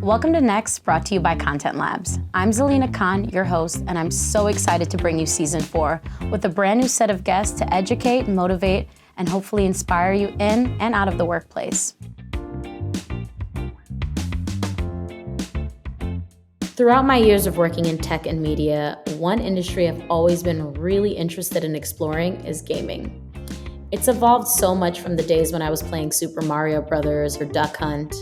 Welcome to Next, brought to you by Content Labs. I'm Zelena Khan, your host, and I'm so excited to bring you season 4 with a brand new set of guests to educate, motivate, and hopefully inspire you in and out of the workplace. Throughout my years of working in tech and media, one industry I've always been really interested in exploring is gaming. It's evolved so much from the days when I was playing Super Mario Brothers or Duck Hunt.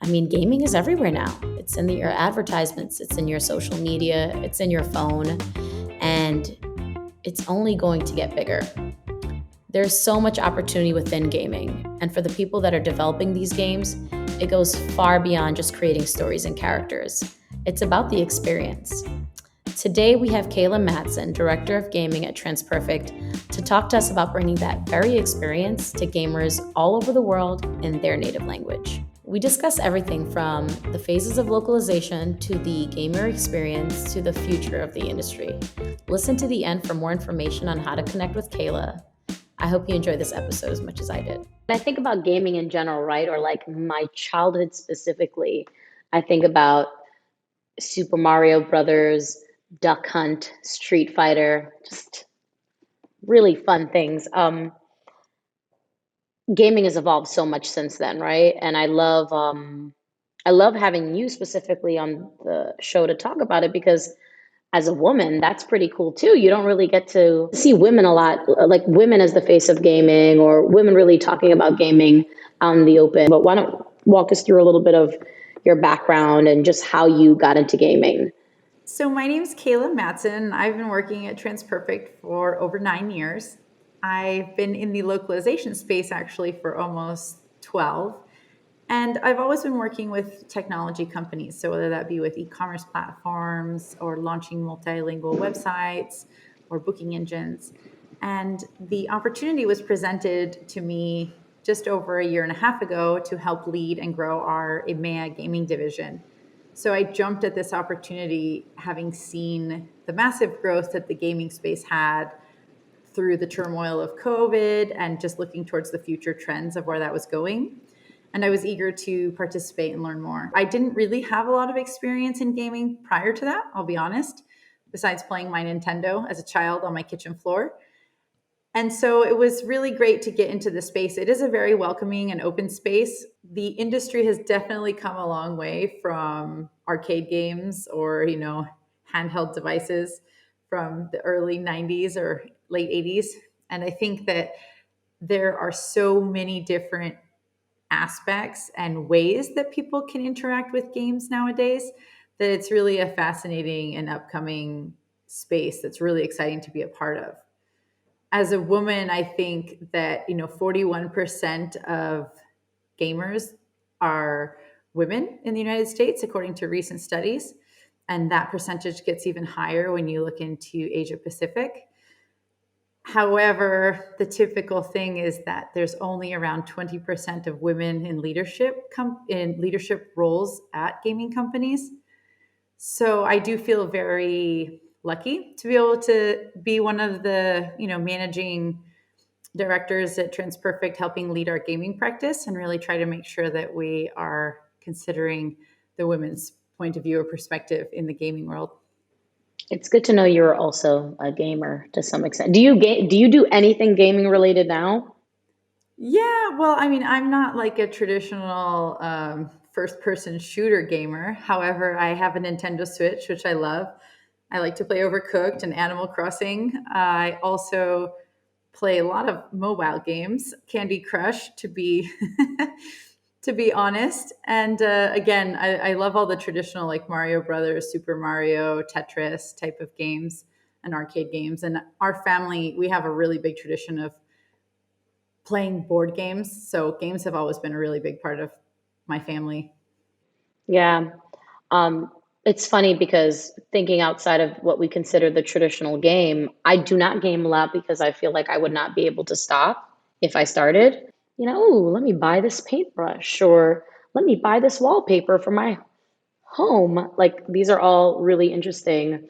I mean, gaming is everywhere now. It's in your advertisements, it's in your social media, it's in your phone, and it's only going to get bigger. There's so much opportunity within gaming, and for the people that are developing these games, it goes far beyond just creating stories and characters. It's about the experience. Today we have Kayla Madsen, Director of Gaming at TransPerfect, to talk to us about bringing that very experience to gamers all over the world in their native language. We discuss everything from the phases of localization to the gamer experience to the future of the industry. Listen to the end for more information on how to connect with Kayla. I hope you enjoyed this episode as much as I did. I think about gaming in general, right? Or like my childhood specifically. I think about Super Mario Brothers, Duck Hunt, Street Fighter, just really fun things. Gaming has evolved so much since then, right? And I love having you specifically on the show to talk about it because as a woman, that's pretty cool too. You don't really get to see women a lot, like women as the face of gaming or women really talking about gaming out in the open. But why don't walk us through a little bit of your background and just how you got into gaming? So my name is Kayla Madsen. I've been working at TransPerfect for over 9 years. I've been in the localization space actually for almost 12. And I've always been working with technology companies. So whether that be with e-commerce platforms or launching multilingual websites or booking engines. And the opportunity was presented to me just over a year and a half ago to help lead and grow our EMEA gaming division. So I jumped at this opportunity having seen the massive growth that the gaming space had through the turmoil of COVID and just looking towards the future trends of where that was going. And I was eager to participate and learn more. I didn't really have a lot of experience in gaming prior to that, I'll be honest, besides playing my Nintendo as a child on my kitchen floor. And so it was really great to get into the space. It is a very welcoming and open space. The industry has definitely come a long way from arcade games or, handheld devices from the early 90s or late 80s. And I think that there are so many different aspects and ways that people can interact with games nowadays that it's really a fascinating and upcoming space that's really exciting to be a part of. As a woman, I think that 41% of gamers are women in the United States, according to recent studies. And that percentage gets even higher when you look into Asia Pacific. However, the typical thing is that there's only around 20% of women in leadership roles at gaming companies. So I do feel very lucky to be able to be one of the, managing directors at TransPerfect, helping lead our gaming practice and really try to make sure that we are considering the women's point of view or perspective in the gaming world. It's good to know you're also a gamer to some extent. Do you do anything gaming related now? Yeah, well, I'm not like a traditional first-person shooter gamer. However, I have a Nintendo Switch, which I love. I like to play Overcooked and Animal Crossing. I also play a lot of mobile games, Candy Crush to be to be honest. And again, I love all the traditional like Mario Brothers, Super Mario, Tetris type of games and arcade games. And our family, we have a really big tradition of playing board games. So games have always been a really big part of my family. Yeah. It's funny because thinking outside of what we consider the traditional game, I do not game a lot because I feel like I would not be able to stop if I started. Oh, let me buy this paintbrush or let me buy this wallpaper for my home. Like these are all really interesting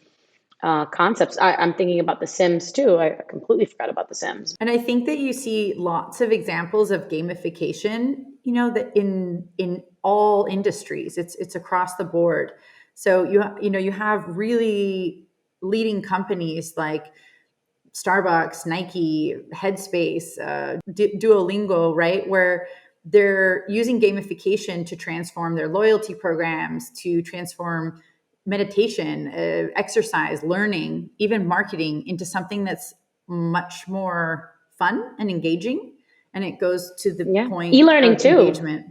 concepts. I'm thinking about The Sims too. I completely forgot about The Sims. And I think that you see lots of examples of gamification that in all industries, it's across the board. So you have really leading companies like Starbucks, Nike, Headspace, Duolingo, right? Where they're using gamification to transform their loyalty programs, to transform meditation, exercise, learning, even marketing into something that's much more fun and engaging. And it goes to the Yeah. point E-learning of too. engagement.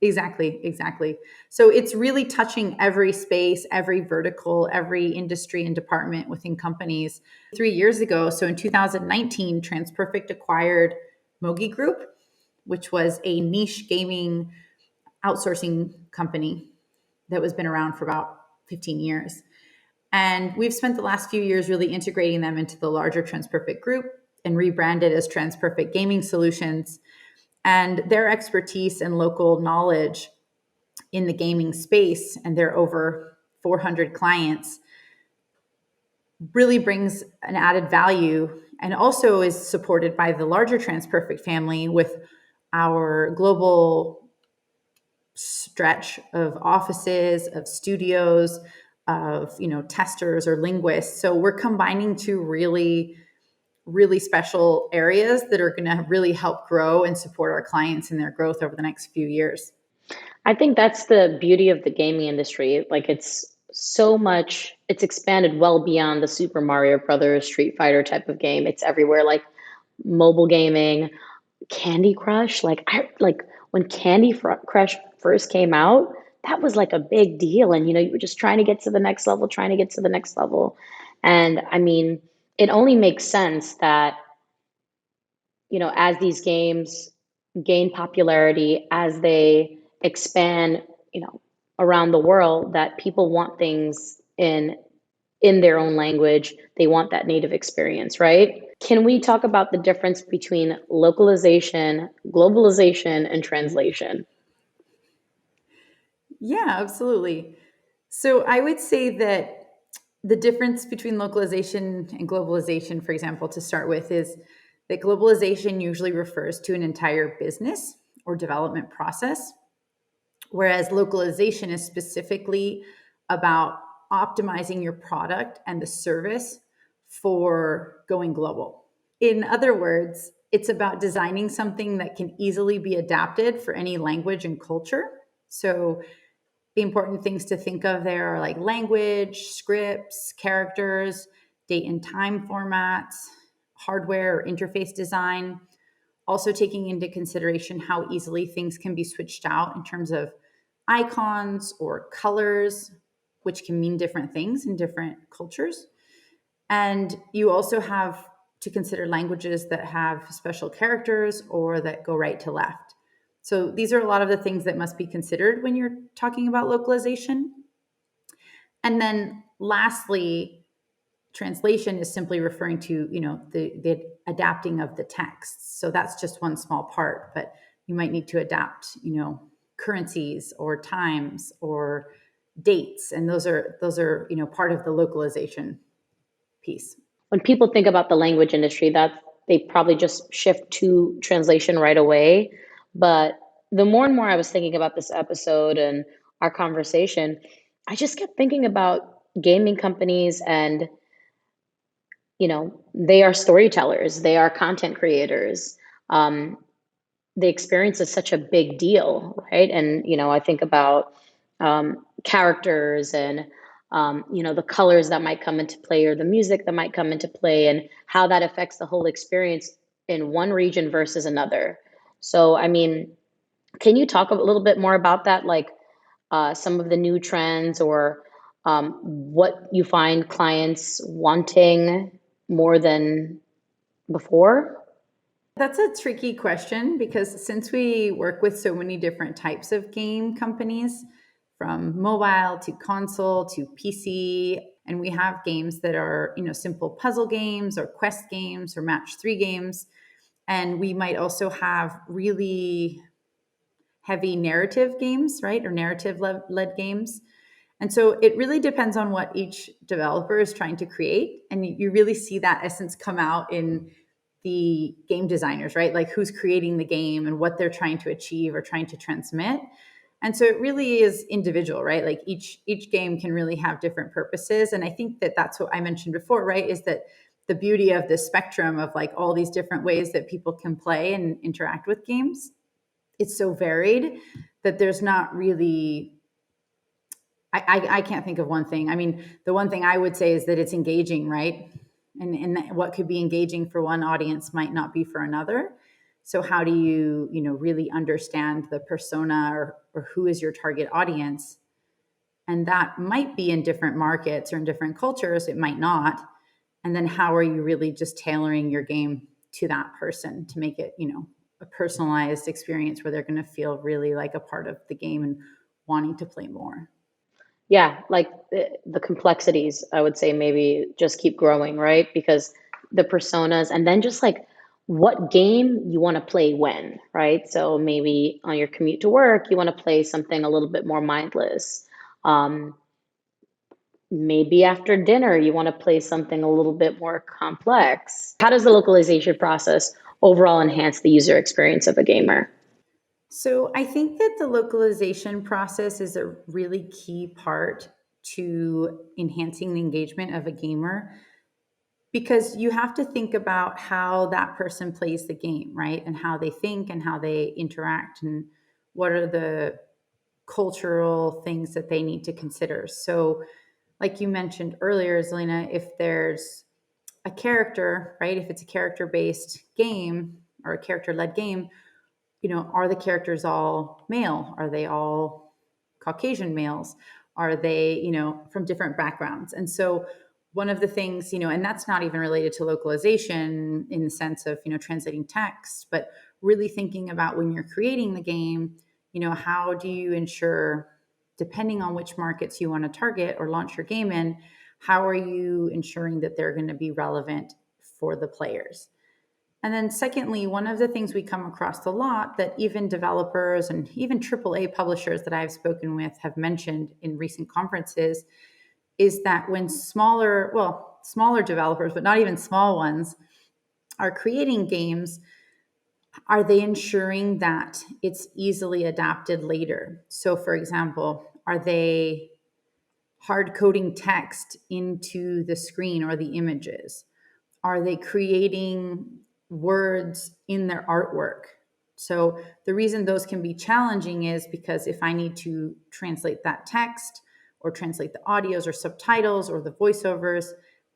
Exactly, exactly. So it's really touching every space, every vertical, every industry and department within companies. 3 years ago, so in 2019, TransPerfect acquired Mogi Group, which was a niche gaming outsourcing company that was been around for about 15 years. And we've spent the last few years really integrating them into the larger TransPerfect group and rebranded as TransPerfect Gaming Solutions. And their expertise and local knowledge in the gaming space and their over 400 clients really brings an added value, and also is supported by the larger TransPerfect family with our global stretch of offices, of studios, of testers or linguists. So we're combining two really special areas that are going to really help grow and support our clients in their growth over the next few years. I think that's the beauty of the gaming industry. Like it's so much, it's expanded well beyond the Super Mario Brothers, Street Fighter type of game. It's everywhere, like mobile gaming, Candy Crush. Like when Crush first came out, that was like a big deal. And you were just trying to get to the next level, trying to get to the next level. And I mean, it only makes sense that as these games gain popularity, as they expand, around the world, that people want things in their own language. They want that native experience, right? Can we talk about the difference between localization, globalization, and translation? Yeah, absolutely. So I would say that the difference between localization and globalization, for example, to start with, is that globalization usually refers to an entire business or development process, whereas localization is specifically about optimizing your product and the service for going global. In other words, it's about designing something that can easily be adapted for any language and culture. So the important things to think of there are like language, scripts, characters, date and time formats, hardware or interface design. Also, taking into consideration how easily things can be switched out in terms of icons or colors, which can mean different things in different cultures. And you also have to consider languages that have special characters or that go right to left. So these are a lot of the things that must be considered when you're talking about localization. And then lastly, translation is simply referring to, the adapting of the text. So that's just one small part, but you might need to adapt, currencies or times or dates. And those are part of the localization piece. When people think about the language industry, that they probably just shift to translation right away. But the more and more I was thinking about this episode and our conversation, I just kept thinking about gaming companies and they are storytellers, they are content creators. Um, the experience is such a big deal, right? And I think about characters and the colors that might come into play or the music that might come into play and how that affects the whole experience in one region versus another. So, I mean, can you talk a little bit more about that, like some of the new trends or what you find clients wanting more than before? That's a tricky question because since we work with so many different types of game companies, from mobile to console to PC, and we have games that are, simple puzzle games or quest games or match three games. And we might also have really heavy narrative games, right? Or narrative led games. And so it really depends on what each developer is trying to create. And you really see that essence come out in the game designers, right? Like who's creating the game and what they're trying to achieve or trying to transmit. And so it really is individual, right? Like each game can really have different purposes. And I think that that's what I mentioned before, right? Is that the beauty of the spectrum of like all these different ways that people can play and interact with games. It's so varied that there's not really I can't think of one thing. I mean, the one thing I would say is that it's engaging, right? And what could be engaging for one audience might not be for another. So how do you really understand the persona or who is your target audience? And that might be in different markets or in different cultures. It might not. And then how are you really just tailoring your game to that person to make it, a personalized experience where they're going to feel really like a part of the game and wanting to play more. Yeah, like the complexities, I would say maybe just keep growing, right? Because the personas, and then just like what game you want to play when, right? So maybe on your commute to work, you want to play something a little bit more mindless. Um, Maybe after dinner, you want to play something a little bit more complex. How does the localization process overall enhance the user experience of a gamer? So I think that the localization process is a really key part to enhancing the engagement of a gamer because you have to think about how that person plays the game, right? And how they think and how they interact and what are the cultural things that they need to consider. So, like you mentioned earlier, Zelena, if there's a character, right? If it's a character based game or a character led game, are the characters all male? Are they all Caucasian males? Are they, from different backgrounds? And so one of the things, and that's not even related to localization in the sense of, translating text, but really thinking about when you're creating the game, how do you ensure, depending on which markets you want to target or launch your game in, how are you ensuring that they're going to be relevant for the players? And then, secondly, one of the things we come across a lot that even developers and even AAA publishers that I've spoken with have mentioned in recent conferences is that when smaller developers, but not even small ones, are creating games, are they ensuring that it's easily adapted later? So, for example, are they hard coding text into the screen or the images? Are they creating words in their artwork? So the reason those can be challenging is because if I need to translate that text or translate the audios or subtitles or the voiceovers,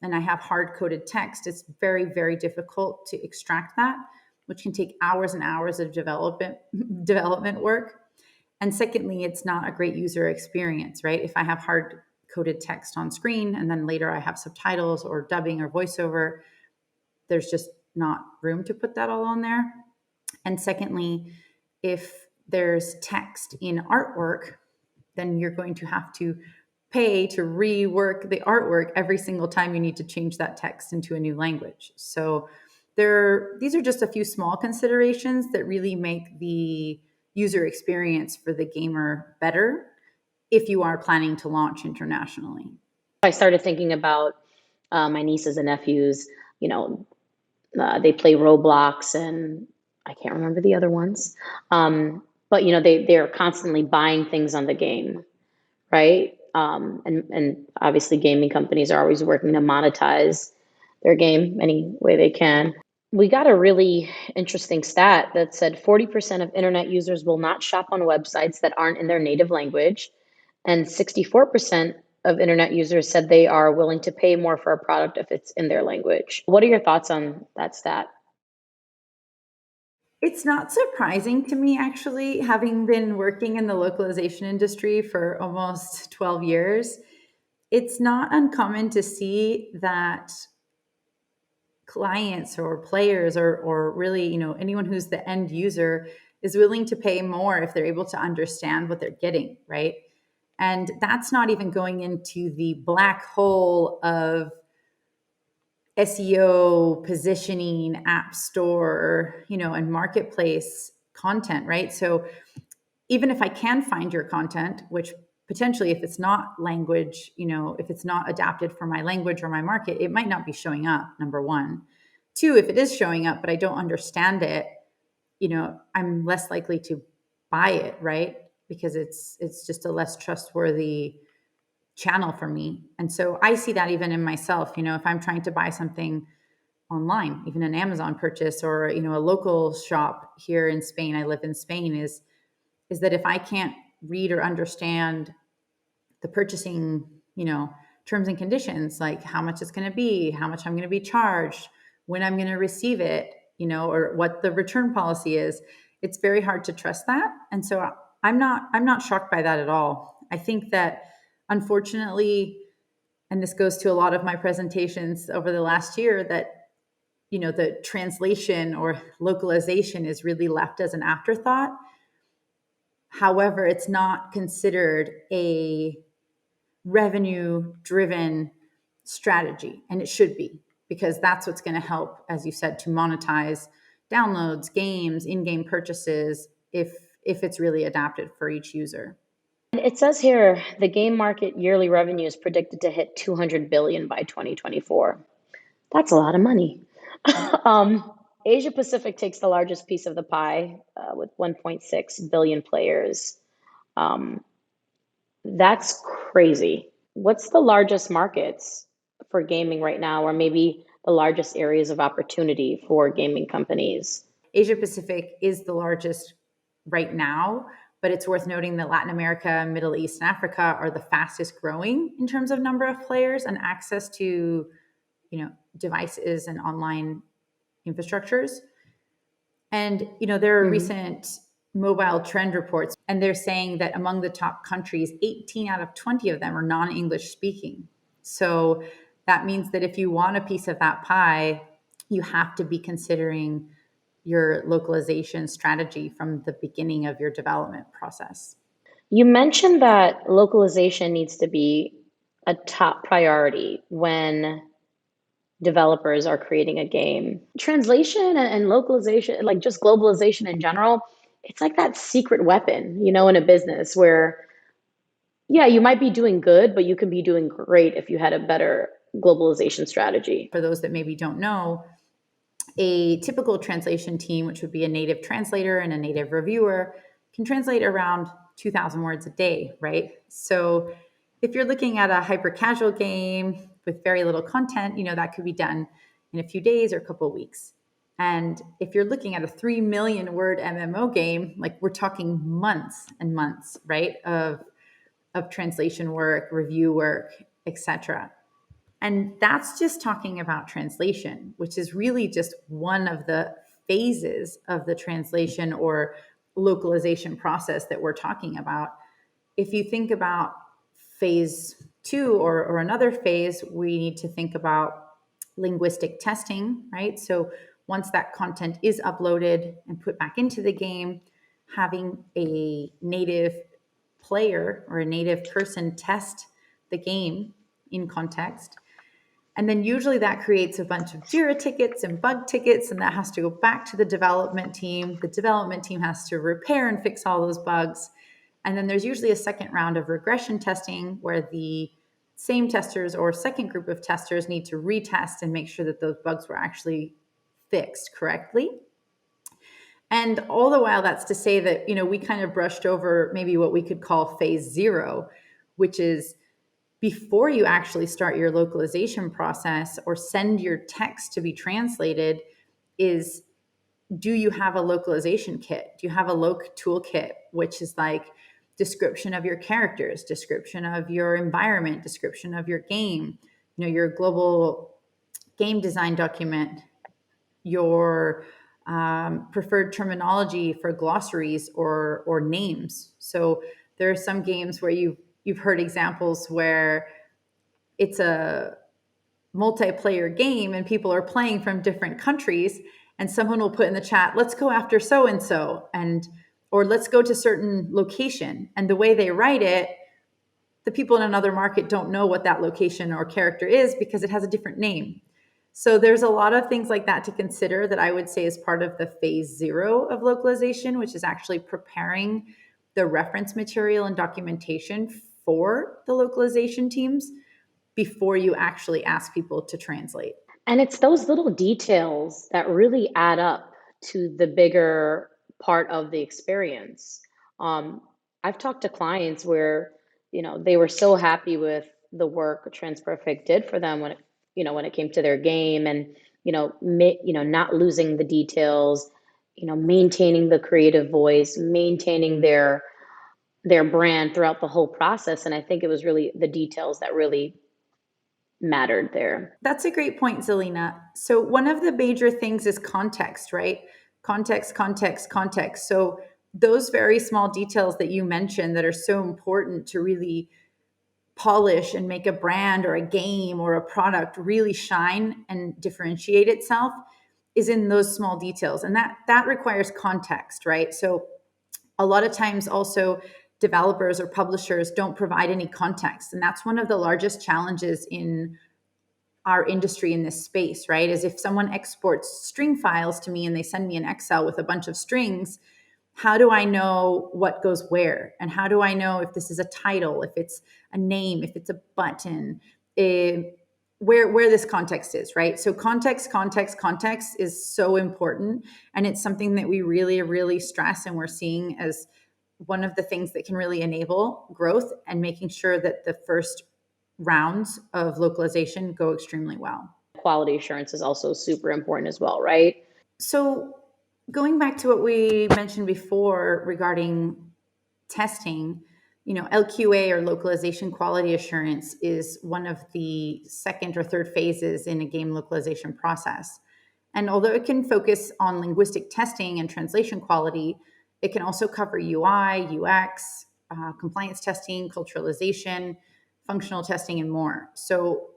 and I have hard coded text, it's very, very difficult to extract that, which can take hours and hours of development work. And secondly, it's not a great user experience, right? If I have hard coded text on screen and then later I have subtitles or dubbing or voiceover, there's just not room to put that all on there. And secondly, if there's text in artwork, then you're going to have to pay to rework the artwork every single time you need to change that text into a new language. So these are just a few small considerations that really make the user experience for the gamer better if you are planning to launch internationally. I started thinking about my nieces and nephews, you know, they play Roblox and I can't remember the other ones. But they're constantly buying things on the game, right? And obviously gaming companies are always working to monetize their game any way they can. We got a really interesting stat that said 40% of internet users will not shop on websites that aren't in their native language, and 64% of internet users said they are willing to pay more for a product if it's in their language. What are your thoughts on that stat? It's not surprising to me, actually, having been working in the localization industry for almost 12 years. It's not uncommon to see that clients or players or really, anyone who's the end user is willing to pay more if they're able to understand what they're getting, right? And that's not even going into the black hole of SEO, positioning, app store, and marketplace content, right? So even if I can find your content, which potentially if it's not language, if it's not adapted for my language or my market, it might not be showing up, number one. Two, if it is showing up, but I don't understand it, I'm less likely to buy it, right? Because it's just a less trustworthy channel for me. And so I see that even in myself, if I'm trying to buy something online, even an Amazon purchase or, a local shop here in Spain, I live in Spain, is that if I can't read or understand the purchasing, terms and conditions, like how much it's going to be, how much I'm going to be charged, when I'm going to receive it, or what the return policy is, it's very hard to trust that. And so I'm not shocked by that at all. I think that unfortunately, and this goes to a lot of my presentations over the last year, that the translation or localization is really left as an afterthought. However, it's not considered a revenue driven strategy, and it should be, because that's what's going to help, as you said, to monetize downloads, games, in-game purchases, if it's really adapted for each user. It says here the game market yearly revenue is predicted to hit 200 billion by 2024. That's a lot of money. Asia Pacific takes the largest piece of the pie with 1.6 billion players. Um, that's crazy. What's the largest markets for gaming right now, or maybe the largest areas of opportunity for gaming companies? Asia Pacific is the largest right now, but it's worth noting that Latin America, Middle East, and Africa are the fastest growing in terms of number of players and access to, devices and online infrastructures. And, there are Mhm. recent mobile trend reports, and they're saying that among the top countries, 18 out of 20 of them are non-English speaking. So that means that if you want a piece of that pie, you have to be considering your localization strategy from the beginning of your development process. You mentioned that localization needs to be a top priority when developers are creating a game. Translation and localization, like just globalization in general, it's like that secret weapon, in a business where, yeah, you might be doing good, but you can be doing great if you had a better globalization strategy. For those that maybe don't know, a typical translation team, which would be a native translator and a native reviewer, can translate around 2,000 words a day, right? So if you're looking at a hyper casual game with very little content, that could be done in a few days or a couple of weeks. And if you're looking at a 3 million word MMO game, like we're talking months and months, right, of translation work, review work, etc. And that's just talking about translation, which is really just one of the phases of the translation or localization process that we're talking about. If you think about phase two or another phase, we need to think about linguistic testing, right? So once that content is uploaded and put back into the game, having a native player or a native person test the game in context. And then usually that creates a bunch of JIRA tickets and bug tickets, and that has to go back to the development team. The development team has to repair and fix all those bugs. And then there's usually a second round of regression testing where the same testers or second group of testers need to retest and make sure that those bugs were actually fixed correctly. And all the while, that's to say that, we kind of brushed over maybe what we could call phase zero, which is before you actually start your localization process or send your text to be translated, is do you have a localization kit? Do you have a loc toolkit, which is like description of your characters, description of your environment, description of your game, your global game design document, your preferred terminology for glossaries or names. So there are some games where you've heard examples where it's a multiplayer game and people are playing from different countries, and someone will put in the chat, let's go after so and so, and or let's go to certain location, and the way they write it, the people in another market don't know what that location or character is because it has a different name. So there's a lot of things like that to consider that I would say is part of the phase zero of localization, which is actually preparing the reference material and documentation for the localization teams before you actually ask people to translate. And it's those little details that really add up to the bigger part of the experience. Um, I've talked to clients where, they were so happy with the work TransPerfect did for them when it came to their game and, not losing the details, maintaining the creative voice, maintaining their brand throughout the whole process. And I think it was really the details that really mattered there. That's a great point, Zelena. So, one of the major things is context, right? Context, context, context. So, those very small details that you mentioned that are so important to really polish and make a brand or a game or a product really shine and differentiate itself is in those small details. And that requires context, right? So, a lot of times also developers or publishers don't provide any context. And that's one of the largest challenges in our industry in this space, right? Is if someone exports string files to me and they send me an Excel with a bunch of strings, how do I know what goes where? And how do I know if this is a title, if it's a name, if it's a button, where this context is, right? So context is so important. And it's something that we really, really stress and we're seeing as one of the things that can really enable growth and making sure that the first rounds of localization go extremely well. Quality assurance is also super important as well, right? So, going back to what we mentioned before regarding testing, LQA or localization quality assurance is one of the second or third phases in a game localization process. And although it can focus on linguistic testing and translation quality, it can also cover UI, UX, compliance testing, culturalization, functional testing, and more. So,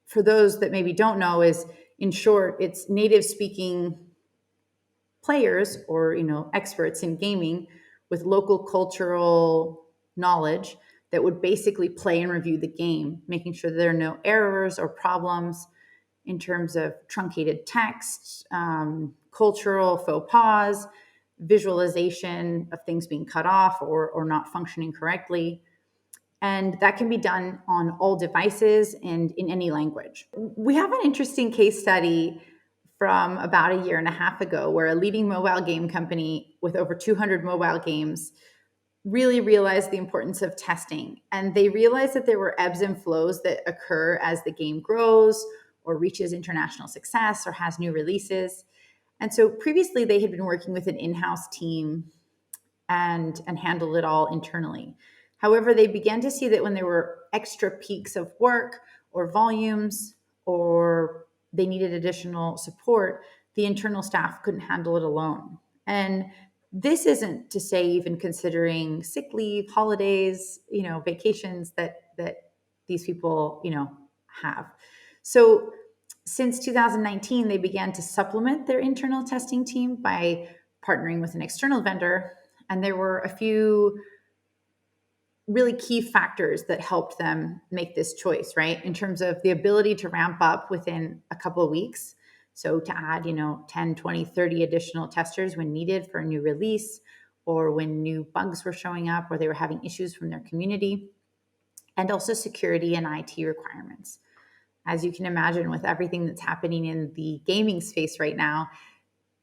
for those that maybe don't know, is in short, it's native speaking players or experts in gaming with local cultural knowledge that would basically play and review the game, making sure there are no errors or problems in terms of truncated text, cultural faux pas, visualization of things being cut off or not functioning correctly. And that can be done on all devices and in any language. We have an interesting case study from about a year and a half ago where a leading mobile game company with over 200 mobile games really realized the importance of testing. And they realized that there were ebbs and flows that occur as the game grows or reaches international success or has new releases. And so previously they had been working with an in-house team and handled it all internally. However, they began to see that when there were extra peaks of work or volumes or they needed additional support, the internal staff couldn't handle it alone. And this isn't to say even considering sick leave, holidays, vacations that these people, have. So since 2019, they began to supplement their internal testing team by partnering with an external vendor. And there were a few really key factors that helped them make this choice, right? In terms of the ability to ramp up within a couple of weeks. So to add, 10, 20, 30 additional testers when needed for a new release or when new bugs were showing up or they were having issues from their community. And also security and IT requirements. As you can imagine, with everything that's happening in the gaming space right now,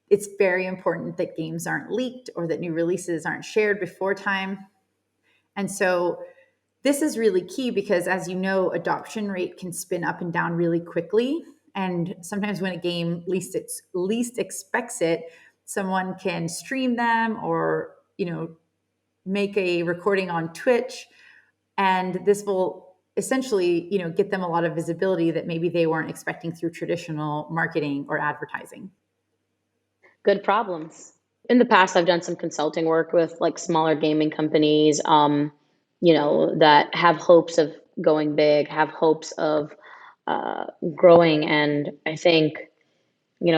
it's very important that games aren't leaked or that new releases aren't shared before time. And so this is really key because, as you know, adoption rate can spin up and down really quickly. And sometimes when a game least expects it, someone can stream them or, make a recording on Twitch. And this will essentially, get them a lot of visibility that maybe they weren't expecting through traditional marketing or advertising. Good problems. In the past, I've done some consulting work with like smaller gaming companies, that have hopes of going big, have hopes of growing. And I think,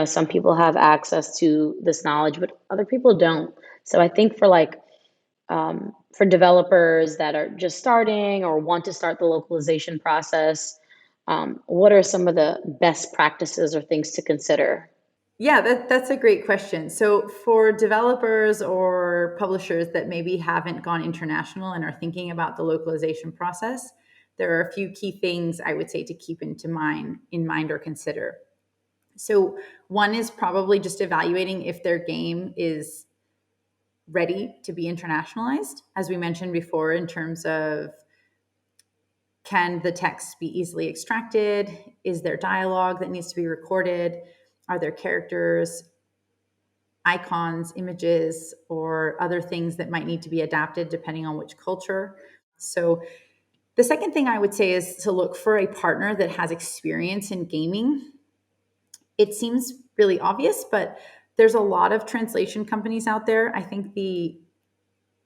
some people have access to this knowledge, but other people don't. So I think for developers that are just starting or want to start the localization process, what are some of the best practices or things to consider? Yeah, that's a great question. So, for developers or publishers that maybe haven't gone international and are thinking about the localization process, there are a few key things I would say to keep in mind or consider. So one is probably just evaluating if their game is ready to be internationalized, as we mentioned before, in terms of can the text be easily extracted? Is there dialogue that needs to be recorded? Are there characters, icons, images, or other things that might need to be adapted depending on which culture? So, the second thing I would say is to look for a partner that has experience in gaming. It seems really obvious, but there's a lot of translation companies out there. I think the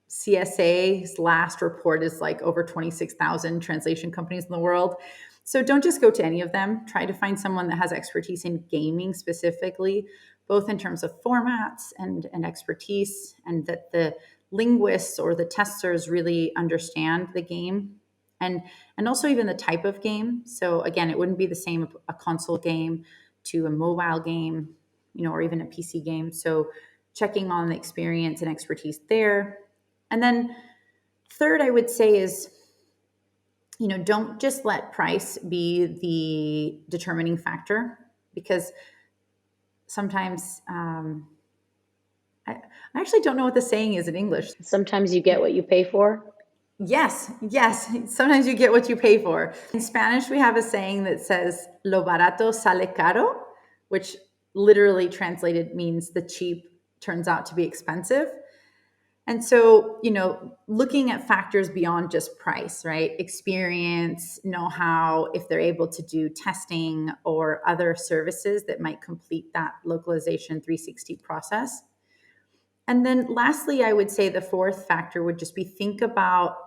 CSA's last report is like over 26,000 translation companies in the world. So don't just go to any of them. Try to find someone that has expertise in gaming specifically, both in terms of formats and expertise, and that the linguists or the testers really understand the game and and also even the type of game. So again, it wouldn't be the same a console game to a mobile game, or even a PC game. So checking on the experience and expertise there. And then third, I would say is, don't just let price be the determining factor, because sometimes I actually don't know what the saying is in English. Sometimes you get what you pay for. Yes, yes. Sometimes you get what you pay for. In Spanish, we have a saying that says, lo barato sale caro, which literally translated means the cheap turns out to be expensive. And so, looking at factors beyond just price, right? Experience, know how, if they're able to do testing or other services that might complete that localization 360 process. And then lastly, I would say the fourth factor would just be think about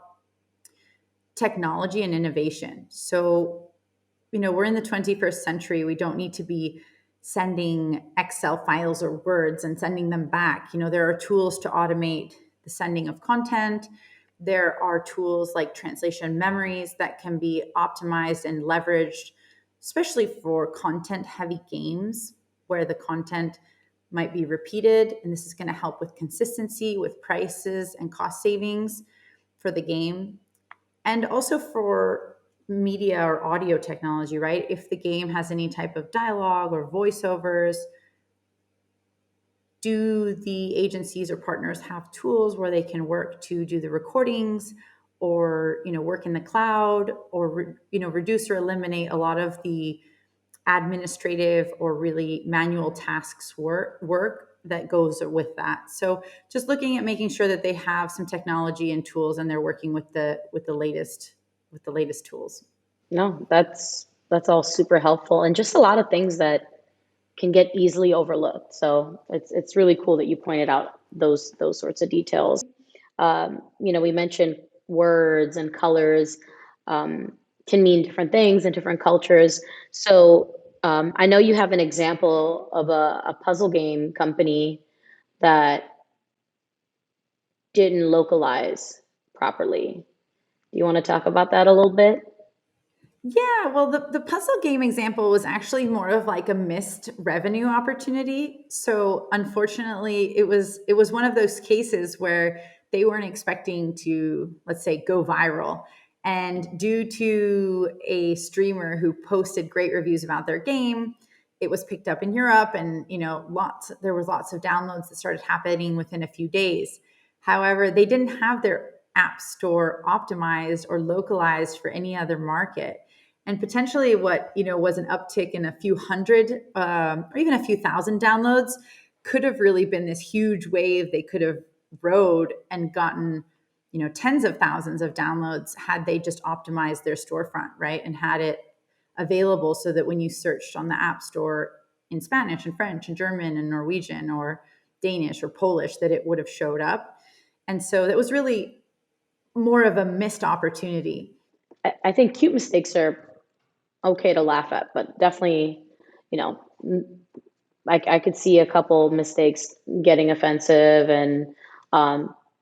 technology and innovation. So, we're in the 21st century. We don't need to be sending Excel files or words and sending them back. There are tools to automate the sending of content. There are tools like translation memories that can be optimized and leveraged, especially for content heavy games where the content might be repeated. And this is going to help with consistency, with prices and cost savings for the game. And also for media or audio technology, right? If the game has any type of dialogue or voiceovers, do the agencies or partners have tools where they can work to do the recordings, or work in the cloud, or reduce or eliminate a lot of the administrative or really manual tasks work that goes with that. So just looking at making sure that they have some technology and tools, and they're working with the latest tools. No, that's all super helpful, and just a lot of things that can get easily overlooked. So it's really cool that you pointed out those sorts of details. We mentioned words and colors can mean different things in different cultures. So I know you have an example of a puzzle game company that didn't localize properly. Do you want to talk about that a little bit? Yeah, well, the puzzle game example was actually more of like a missed revenue opportunity. So unfortunately, it was one of those cases where they weren't expecting to, let's say, go viral. And due to a streamer who posted great reviews about their game, it was picked up in Europe, and there was lots of downloads that started happening within a few days. However, they didn't have their app store optimized or localized for any other market, and potentially what was an uptick in a few hundred or even a few thousand downloads could have really been this huge wave they could have rode and gotten tens of thousands of downloads had they just optimized their storefront, right, and had it available so that when you searched on the app store in Spanish and French and German and Norwegian or Danish or Polish, that it would have showed up. And so that was really more of a missed opportunity. I think cute mistakes are okay to laugh at, but definitely, you know, I could see a couple mistakes getting offensive and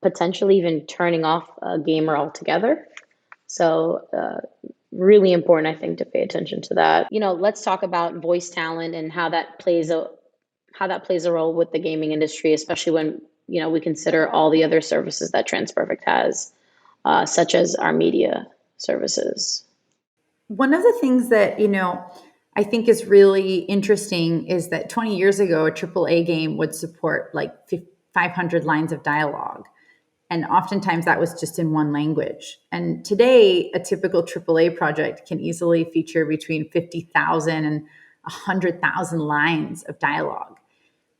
potentially even turning off a gamer altogether. So, really important, I think, to pay attention to that. Let's talk about voice talent and how that plays a role with the gaming industry, especially when we consider all the other services that TransPerfect has, such as our media services. One of the things that I think is really interesting is that 20 years ago, a AAA game would support like 500 lines of dialogue. And oftentimes that was just in one language. And today, a typical AAA project can easily feature between 50,000 and 100,000 lines of dialogue.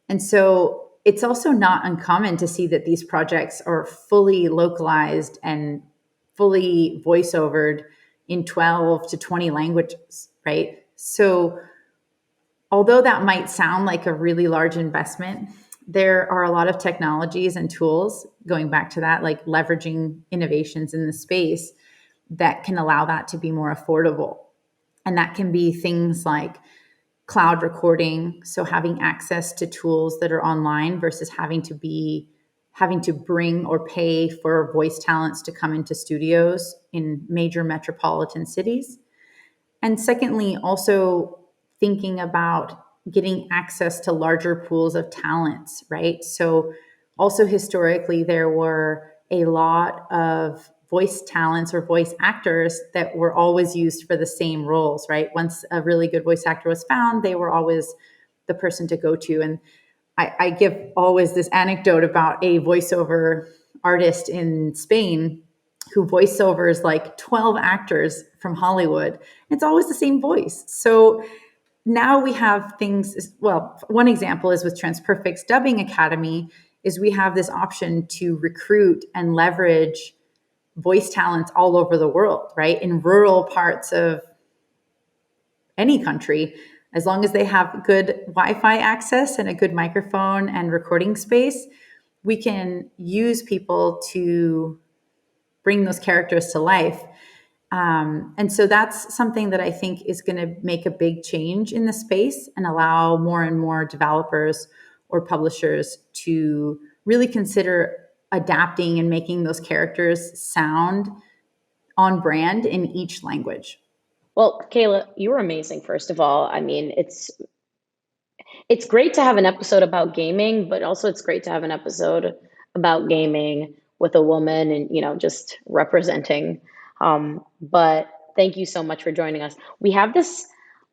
And so it's also not uncommon to see that these projects are fully localized and fully voiceovered in 12 to 20 languages, right? So although that might sound like a really large investment, there are a lot of technologies and tools, going back to that, like leveraging innovations in the space that can allow that to be more affordable. And that can be things like cloud recording, so having access to tools that are online versus having to bring or pay for voice talents to come into studios in major metropolitan cities. And secondly, also thinking about getting access to larger pools of talents, right? So also historically, there were a lot of voice talents or voice actors that were always used for the same roles, right? Once a really good voice actor was found, they were always the person to go to. And I give always this anecdote about a voiceover artist in Spain who voiceovers like 12 actors from Hollywood. It's always the same voice. So now we have things, well, one example is with TransPerfect's Dubbing Academy, is we have this option to recruit and leverage voice talents all over the world, right? In rural parts of any country, as long as they have good Wi-Fi access and a good microphone and recording space, we can use people to bring those characters to life. And so that's something that I think is going to make a big change in the space and allow more and more developers or publishers to really consider adapting and making those characters sound on brand in each language. Well, Kayla, you were amazing, first of all. I mean, it's great to have an episode about gaming, but also it's great to have an episode about gaming with a woman and, just representing. But thank you so much for joining us. We have this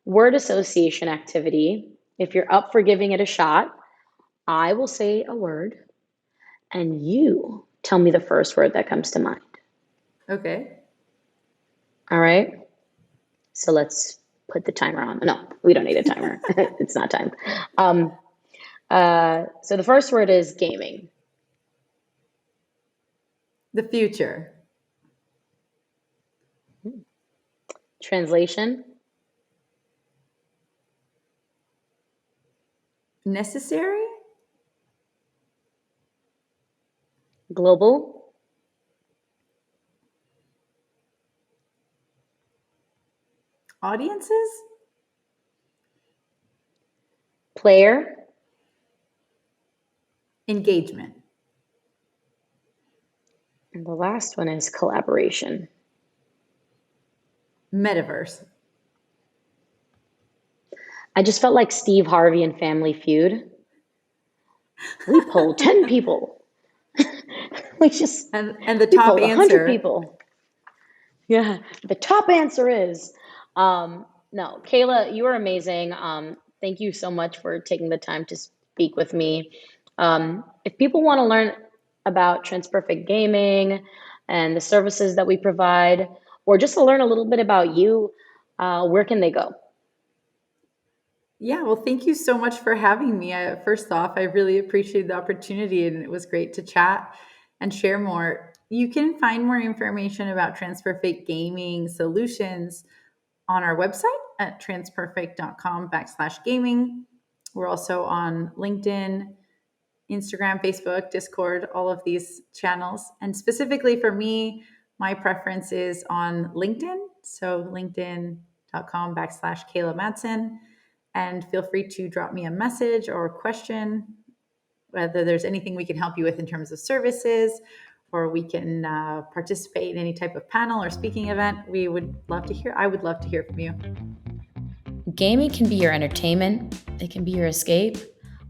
word association activity. If you're up for giving it a shot, I will say a word and you tell me the first word that comes to mind. Okay. All right. So let's put the timer on. No, we don't need a timer. It's not time. So the first word is gaming. The future. Translation. Necessary. Global. Audiences. Player. Engagement. And the last one is collaboration. Metaverse. I just felt like Steve Harvey in Family Feud. We polled 10 people. We just and the top polled answer. 100 people. Yeah, the top answer is no. Kayla, you are amazing. Thank you so much for taking the time to speak with me. If people want to learn about TransPerfect Gaming and the services that we provide, or just to learn a little bit about you, where can they go? Yeah, well, thank you so much for having me. First off, I really appreciate the opportunity and it was great to chat and share more. You can find more information about TransPerfect Gaming Solutions on our website at transperfect.com/gaming. We're also on LinkedIn, Instagram, Facebook, Discord, all of these channels. And specifically for me, my preference is on LinkedIn. So linkedin.com/Kayla Madsen. And feel free to drop me a message or a question, whether there's anything we can help you with in terms of services, or we can participate in any type of panel or speaking event. I would love to hear from you. Gaming can be your entertainment, it can be your escape,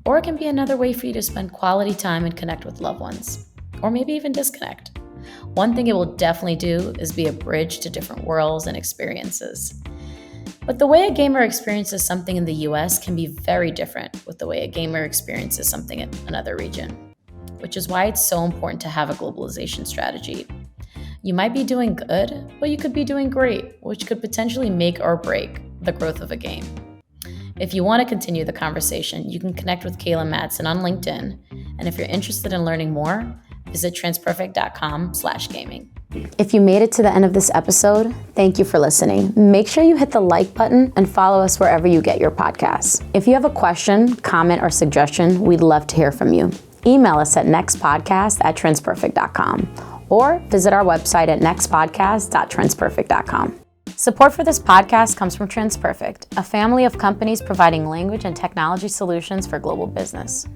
or it can be another way for you to spend quality time and connect with loved ones, or maybe even disconnect. One thing it will definitely do is be a bridge to different worlds and experiences. But the way a gamer experiences something in the US can be very different with the way a gamer experiences something in another region, which is why it's so important to have a globalization strategy. You might be doing good, but you could be doing great, which could potentially make or break the growth of a game. If you want to continue the conversation, you can connect with Kayla Madsen on LinkedIn. And if you're interested in learning more, visit transperfect.com/gaming. If you made it to the end of this episode, thank you for listening. Make sure you hit the like button and follow us wherever you get your podcasts. If you have a question, comment, or suggestion, we'd love to hear from you. Email us at nextpodcast@transperfect.com or visit our website at nextpodcast.transperfect.com. Support for this podcast comes from TransPerfect, a family of companies providing language and technology solutions for global business.